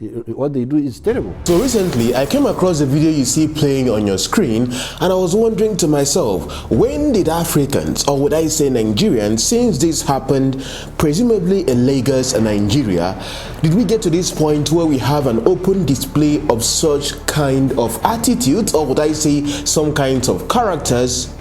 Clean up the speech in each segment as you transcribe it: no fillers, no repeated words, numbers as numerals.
what they do is terrible. So recently, I came across the video you see playing on your screen, and I was wondering to myself, when did Africans, or would I say Nigerians, since this happened, presumably in Lagos and Nigeria, did we get to this point where we have an open display of such kind of attitudes, or would I say some kinds of characters,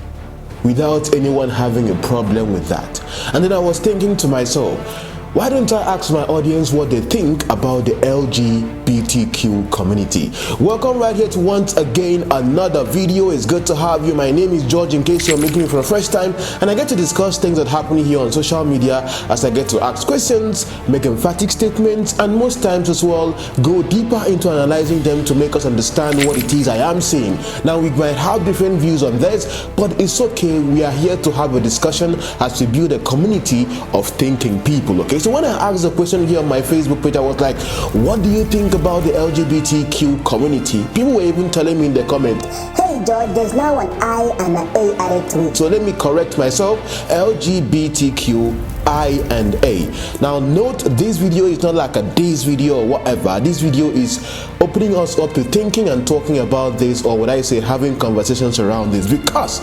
without anyone having a problem with that? And then I was thinking to myself, why don't I ask my audience what they think about the LGBTQ community? Welcome right here to once again another video. It's good to have you. My name is George, in case you're meeting me for the first time, and I get to discuss things that happen here on social media as I get to ask questions, make emphatic statements, and most times as well go deeper into analyzing them to make us understand what it is I am saying. Now, we might have different views on this, but it's okay. We are here to have a discussion as we build a community of thinking people, okay? So when I asked the question here on my Facebook page, I was like, what do you think about the LGBTQ community? People were even telling me in the comments, hey George, there's now an I and an A added to it. So let me correct myself, LGBTQ I and A. Now note, this video is not like a this video or whatever. This video is opening us up to thinking and talking about this, or what I say, having conversations around this, because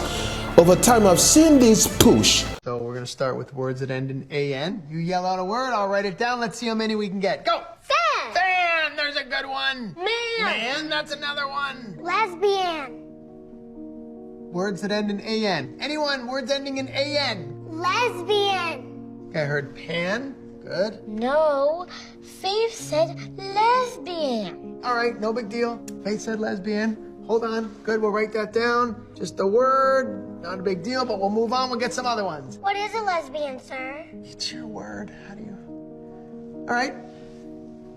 over time I've seen this push. So we're going to start with words that end in AN. You yell out a word, I'll write it down. Let's see how many we can get. Go! Fan! Fan! There's a good one. Man! Man, that's another one. Lesbian! Words that end in AN. Anyone? Words ending in AN. Lesbian! Okay, I heard pan. Good. No, Faith said lesbian. All right, no big deal. Faith said lesbian. Hold on. Good, we'll write that down. Just a word. Not a big deal, but we'll move on. We'll get some other ones. What is a lesbian, sir? It's your word. How do you... All right.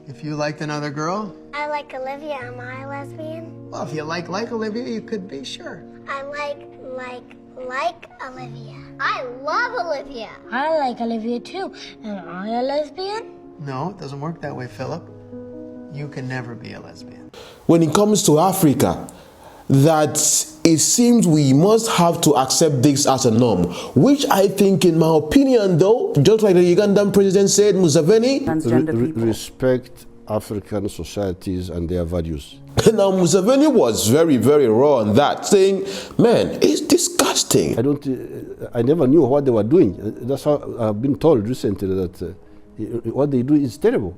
If you liked another girl. I like Olivia. Am I a lesbian? Well, if you like Olivia, you could be, sure. I like Olivia. I love Olivia. I like Olivia too. Am I a lesbian? No, it doesn't work that way, Philip. You can never be a lesbian. When it comes to Africa, that it seems we must have to accept this as a norm, which I think, in my opinion though, just like the Ugandan president said, Museveni, Respect African societies and their values. Now Museveni was very, very raw on that, saying, man, it's disgusting. I never knew what they were doing. That's how I've been told recently, that what they do is terrible,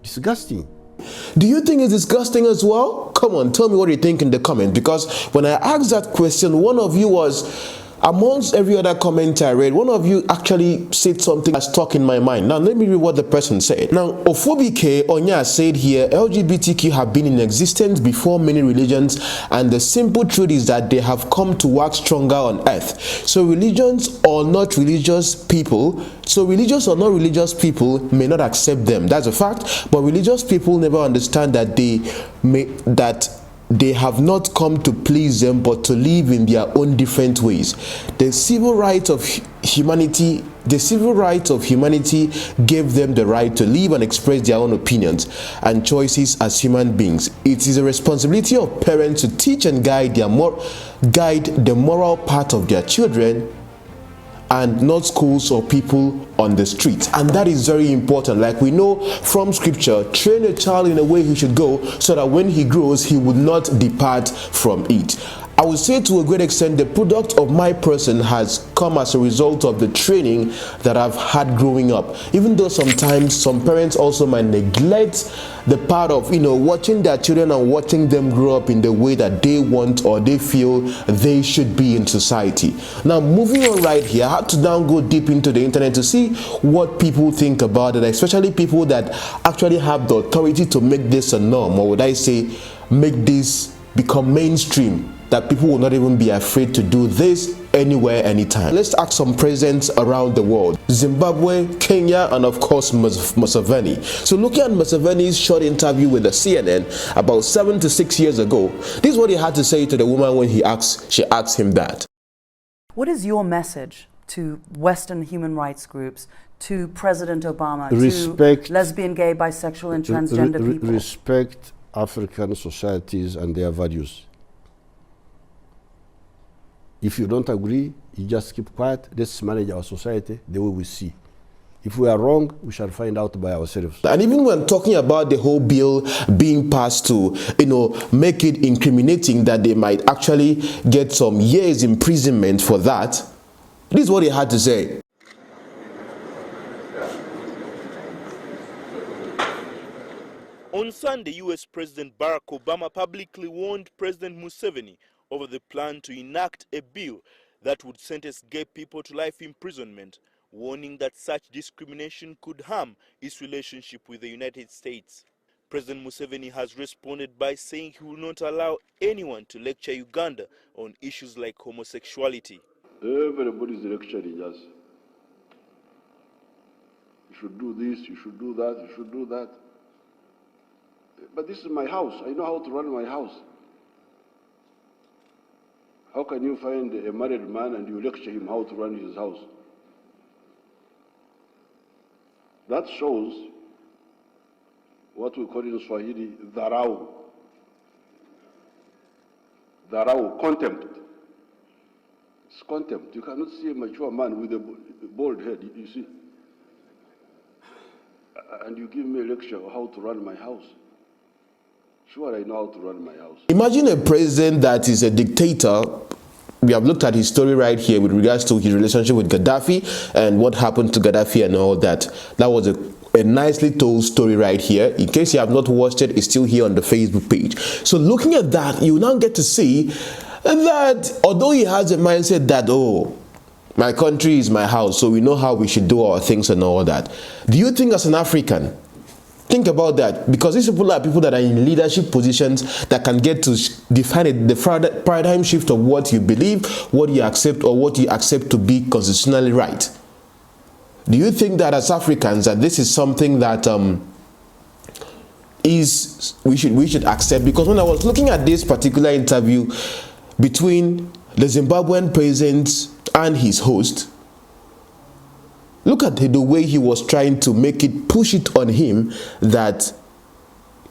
disgusting. Do you think it's disgusting as well? Come on, tell me what you think in the comment, because when I asked that question, one of you was, amongst every other comment I read, one of you actually said something that stuck in my mind. Now, let me read what the person said. Now, 𝚤𝚲𝚀 said here, LGBTQ have been in existence before many religions, and the simple truth is that they have come to work stronger on earth. So religious or not religious people may not accept them. That's a fact. But religious people never understand that they have not come to please them, but to live in their own different ways. The civil rights of humanity gave them the right to live and express their own opinions and choices as human beings. It is a responsibility of parents to teach and guide the moral path of their children, and not schools or people on the streets. And that is very important. Like we know from scripture, train a child in a way he should go, so that when he grows, he would not depart from it. I would say to a great extent, the product of my person has come as a result of the training that I've had growing up. Even though sometimes some parents also might neglect the part of, watching their children and watching them grow up in the way that they want or they feel they should be in society. Now, moving on right here, I had to now go deep into the internet to see what people think about it, especially people that actually have the authority to make this a norm, or would I say, make this become mainstream, that people will not even be afraid to do this anywhere, anytime. Let's ask some presidents around the world: Zimbabwe, Kenya, and of course Museveni. So looking at Museveni's short interview with the CNN about 7 to 6 years ago, this is what he had to say to the woman when she asked him that. What is your message to Western human rights groups, to President Obama, Respect, to lesbian, gay, bisexual, and transgender people? Respect African societies and their values. If you don't agree, you just keep quiet. Let's manage our society the way we see. If we are wrong, we shall find out by ourselves. And even when talking about the whole bill being passed to, make it incriminating that they might actually get some years imprisonment for that, this is what he had to say. On Sunday, US President Barack Obama publicly warned President Museveni over the plan to enact a bill that would sentence gay people to life imprisonment, warning that such discrimination could harm its relationship with the United States. President Museveni has responded by saying he will not allow anyone to lecture Uganda on issues like homosexuality. Everybody's lecturing us. You should do this, you should do that, you should do that. But this is my house. I know how to run my house. How can you find a married man and you lecture him how to run his house? That shows what we call in Swahili, dharau. Dharau, contempt. It's contempt. You cannot see a mature man with a bald head, you see. And you give me a lecture on how to run my house. Sure, I know how to run my house. Imagine a president that is a dictator. We have looked at his story right here with regards to his relationship with Gaddafi and what happened to Gaddafi and all that. That was a nicely told story right here. In case you have not watched it, it's still here on the Facebook page. So looking at that, you now get to see that although he has a mindset that, oh, my country is my house, so we know how we should do our things and all that. Do you think as an African, think about that, because these people are people that are in leadership positions that can get to define the paradigm shift of what you believe, what you accept, or what you accept to be constitutionally right. Do you think that as Africans that this is something that we should accept? Because when I was looking at this particular interview between the Zimbabwean president and his host, look at the way he was trying to push it on him that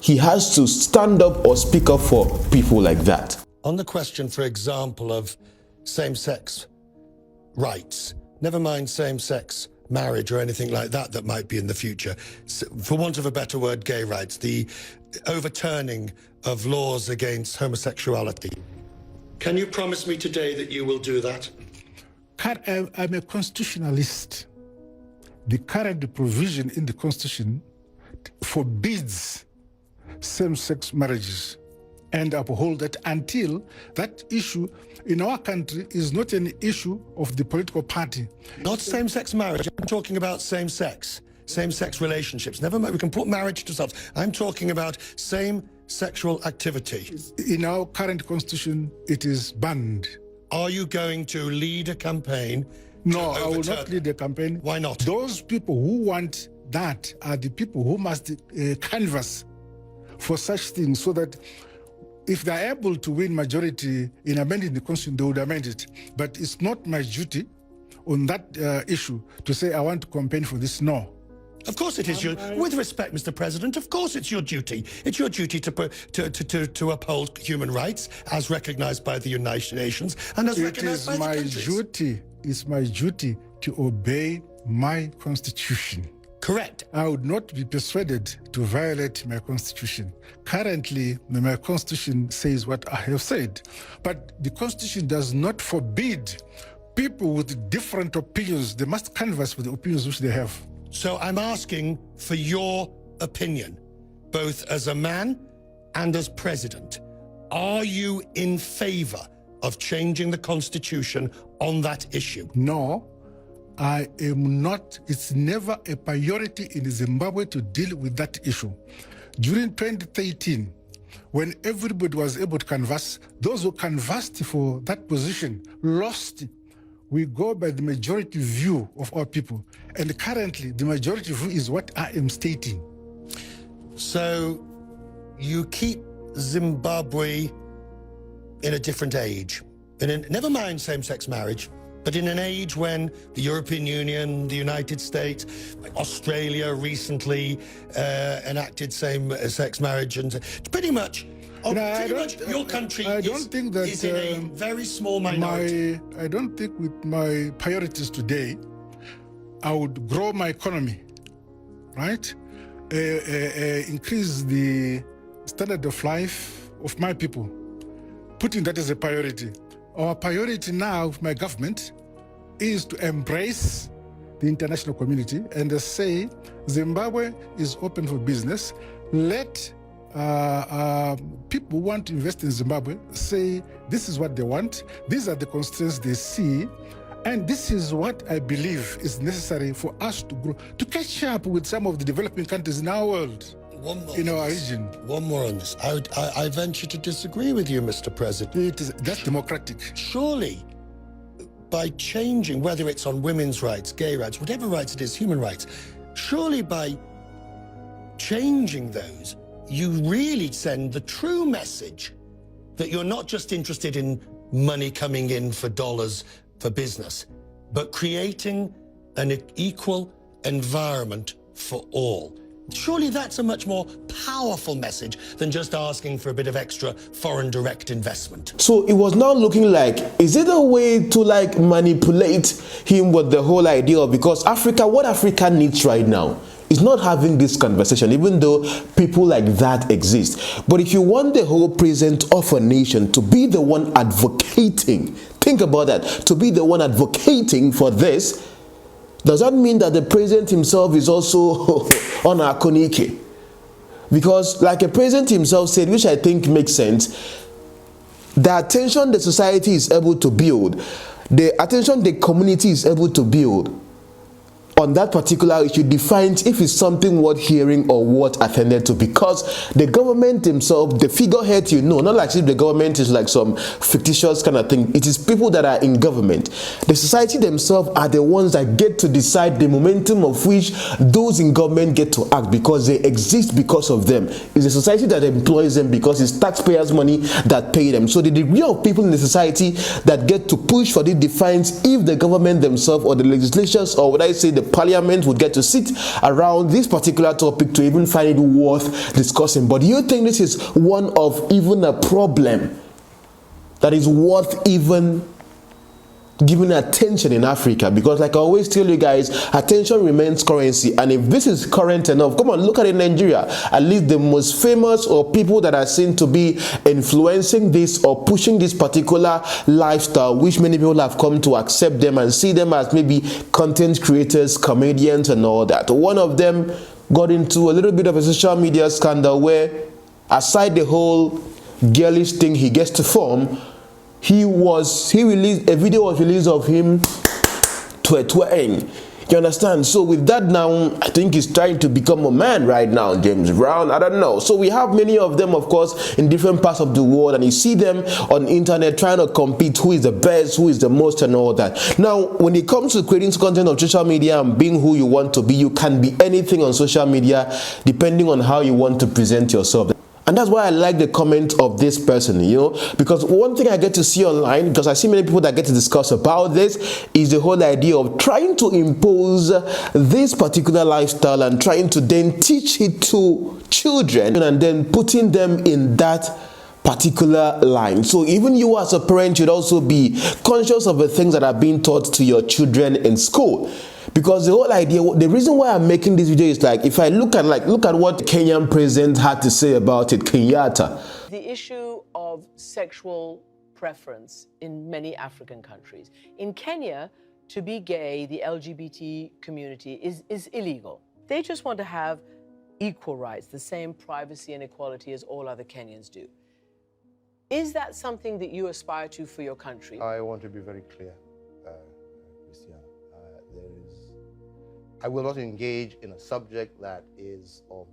he has to stand up or speak up for people like that. On the question, for example, of same-sex rights, never mind same-sex marriage or anything like that that might be in the future, for want of a better word, gay rights, the overturning of laws against homosexuality. Can you promise me today that you will do that? I'm a constitutionalist. The current provision in the Constitution forbids same-sex marriages and uphold that until that issue in our country is not an issue of the political party. Not same-sex marriage, I'm talking about same-sex relationships. Never mind, we can put marriage to something. I'm talking about same sexual activity. In our current Constitution, it is banned. Are you going to lead a campaign? No, I will not lead a campaign. Why not? Those people who want that are the people who must canvass for such things, so that if they're able to win majority in amending the Constitution, they would amend it. But it's not my duty on that issue to say I want to campaign for this. No. Of course it is your, with respect, Mr. President, of course it's your duty. It's your duty to uphold human rights as recognized by the United Nations and as recognized by the countries. It's my duty to obey my Constitution. Correct. I would not be persuaded to violate my Constitution. Currently, my Constitution says what I have said, but the Constitution does not forbid people with different opinions. They must canvass for the opinions which they have. So I'm asking for your opinion, both as a man and as president. Are you in favor of changing the Constitution on that issue? No, I am not. It's never a priority in Zimbabwe to deal with that issue. During 2013, when everybody was able to canvass, those who canvassed for that position lost. We go by the majority view of our people. And currently, the majority view is what I am stating. So you keep Zimbabwe in a different age. Never mind same-sex marriage, but in an age when the European Union, the United States, Australia recently enacted same-sex marriage, and pretty much your country is in a very small minority. I don't think with my priorities today, I would grow my economy, right? Increase the standard of life of my people, putting that as a priority. Our priority now, my government, is to embrace the international community and say Zimbabwe is open for business. Let people who want to invest in Zimbabwe say this is what they want, these are the constraints they see, and this is what I believe is necessary for us to grow, to catch up with some of the developing countries in our world, in our region. One more on this. I venture to disagree with you, Mr. President. That's democratic. Surely, by changing, whether it's on women's rights, gay rights, whatever rights it is, human rights, surely by changing those, you really send the true message that you're not just interested in money coming in for dollars for business, but creating an equal environment for all. Surely that's a much more powerful message than just asking for a bit of extra foreign direct investment. So it was now looking like, is it a way to like manipulate him with the whole idea of, because Africa, what Africa needs right now is not having this conversation, even though people like that exist. But if you want the whole president of a nation to be the one advocating, think about that, to be the one advocating for this, does that mean that the president himself is also on our konike? Because like a president himself said, which I think makes sense, the attention the society is able to build, the attention the community is able to build on that particular issue defines if it's something worth hearing or worth attended to, because the government themselves, the figurehead, you know, not like if the government is like some fictitious kind of thing. It is people that are in government. The society themselves are the ones that get to decide the momentum of which those in government get to act, because they exist because of them. It's the society that employs them because it's taxpayers' money that pay them. So the degree of people in the society that get to push for this defines if the government themselves or the legislatures, or what I say, the parliament would get to sit around this particular topic to even find it worth discussing. But do you think this is one of even a problem that is worth even giving attention in Africa? Because like I always tell you guys, attention remains currency, and if this is current enough, come on, look at it in Nigeria. At least the most famous or people that are seen to be influencing this or pushing this particular lifestyle, which many people have come to accept them and see them as maybe content creators, comedians and all that. One of them got into a little bit of a social media scandal where, aside the whole girlish thing he gets to form, he released a video was released of him 𝙬𝙬𝙀𝙀. You understand? So with that now, I think he's trying to become a man right now, James Brown. I don't know. So we have many of them, of course, in different parts of the world, and you see them on the internet trying to compete who is the best, who is the most, and all that. Now, when it comes to creating content on social media and being who you want to be, you can be anything on social media depending on how you want to present yourself. And that's why I like the comment of this person, you know, because one thing I get to see online, because I see many people that get to discuss about this, is the whole idea of trying to impose this particular lifestyle and trying to then teach it to children and then putting them in that particular line. So even you as a parent should also be conscious of the things that are being taught to your children in school. Because the whole idea, the reason why I'm making this video is like, if I look at what the Kenyan president had to say about it, Kenyatta. The issue of sexual preference in many African countries. In Kenya, to be gay, the LGBT community is illegal. They just want to have equal rights, the same privacy and equality as all other Kenyans do. Is that something that you aspire to for your country? I want to be very clear, Christiana. I will not engage in a subject that is of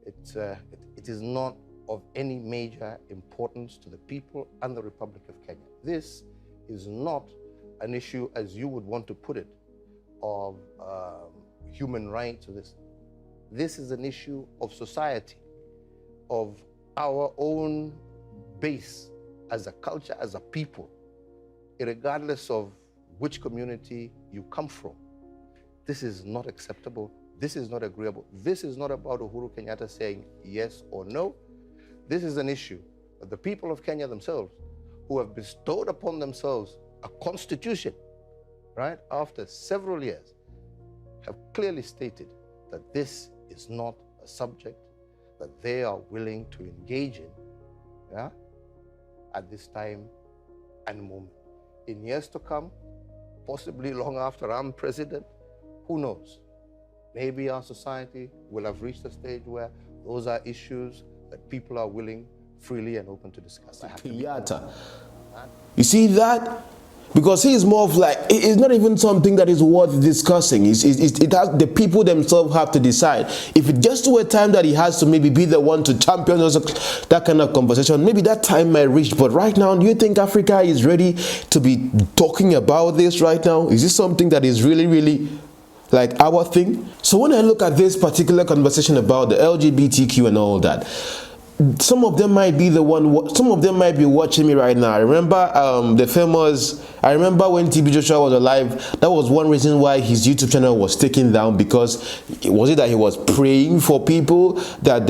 it is not of any major importance to the people and the Republic of Kenya. This is not an issue, as you would want to put it, of human rights or this. This is an issue of society, of our own base as a culture, as a people, regardless of which community you come from. This is not acceptable. This is not agreeable. This is not about Uhuru Kenyatta saying yes or no. This is an issue of the people of Kenya themselves, who have bestowed upon themselves a constitution, right, after several years, have clearly stated that this is not a subject that they are willing to engage in, yeah, at this time and moment. In years to come, possibly long after I'm president, who knows? Maybe our society will have reached a stage where those are issues that people are willing, freely and open to discuss. Kenyatta. You see that? Because he is more of like, it's not even something that is worth discussing. It has, the people themselves have to decide. If it gets to a time that he has to maybe be the one to champion that kind of conversation, maybe that time might reach. But right now, do you think Africa is ready to be talking about this right now? Is this something that is really, really like our thing? So when I look at this particular conversation about the LGBTQ and all that, some of them might be some of them might be watching me right now. I remember I remember when TB Joshua was alive, that was one reason why his YouTube channel was taken down, because was it that he was praying for people that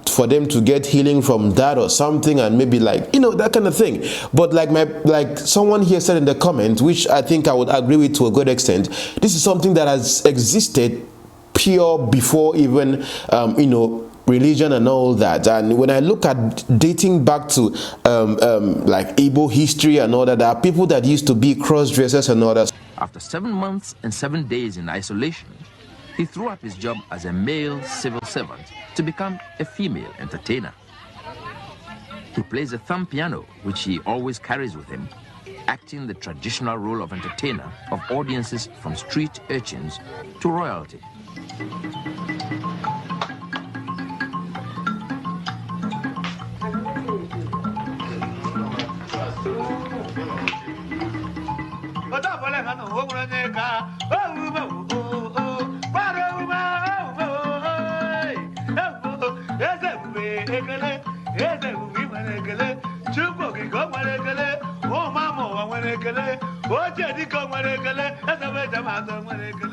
for them to get healing from that or something, and maybe like, you know, that kind of thing. But like someone here said in the comment, which I think I would agree with to a good extent, this is something that has existed pure before even you know, religion and all that. And when I look at dating back to like Igbo history and all that, there are people that used to be cross-dressers and all that. After 7 months and 7 days in isolation, he threw up his job as a male civil servant to become a female entertainer. He plays a thumb piano, which he always carries with him, acting the traditional role of entertainer of audiences from street urchins to royalty.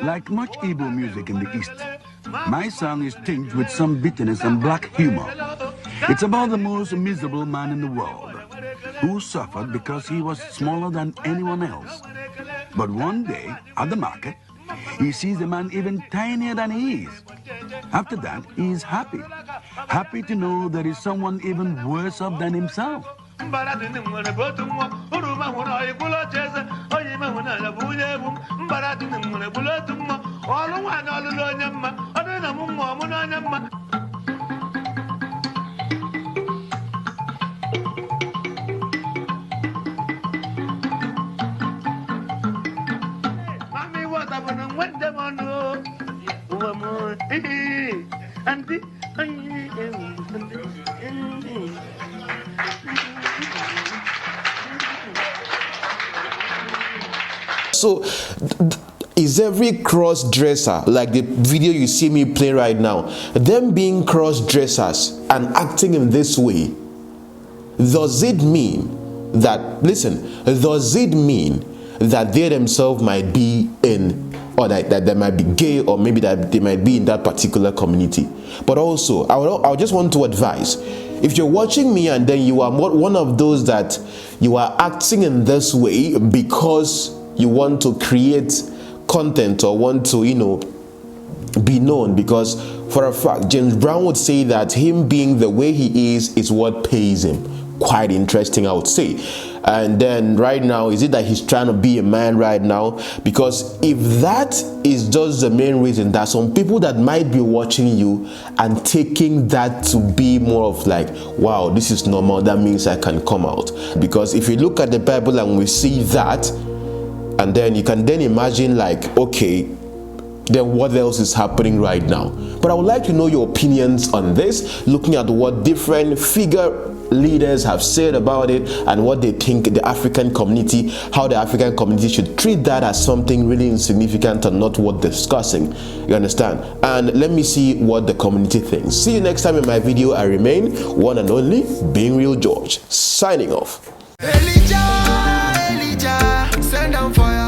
Like much Igbo music in the East, my song is tinged with some bitterness and black humor. It's about the most miserable man in the world, who suffered because he was smaller than anyone else. But one day, at the market, he sees a man even tinier than he is. After that, he is happy. Happy to know there is someone even worse off than himself. So is every cross-dresser, like the video you see me play right now, them being cross-dressers and acting in this way, does it mean that, listen, does it mean that they themselves might be in, or that they might be gay, or maybe that they might be in that particular community? But also, I just want to advise, if you're watching me and then you are one of those that you are acting in this way because you want to create content or want to, you know, be known, because for a fact, James Brown would say that him being the way he is what pays him. Quite interesting, I would say. And then right now, is it that he's trying to be a man right now? Because if that is just the main reason, there are some people that might be watching you and taking that to be more of like, wow, this is normal, that means I can come out. Because if you look at the Bible and we see that, and then you can then imagine like, okay, then what else is happening right now? But I would like to know your opinions on this, looking at what different figure leaders have said about it and what they think the African community, how the African community should treat that as something really insignificant and not worth discussing. You understand? And let me see what the community thinks. See you next time in my video. I remain one and only Being Real George, signing off. Elijah, send down fire.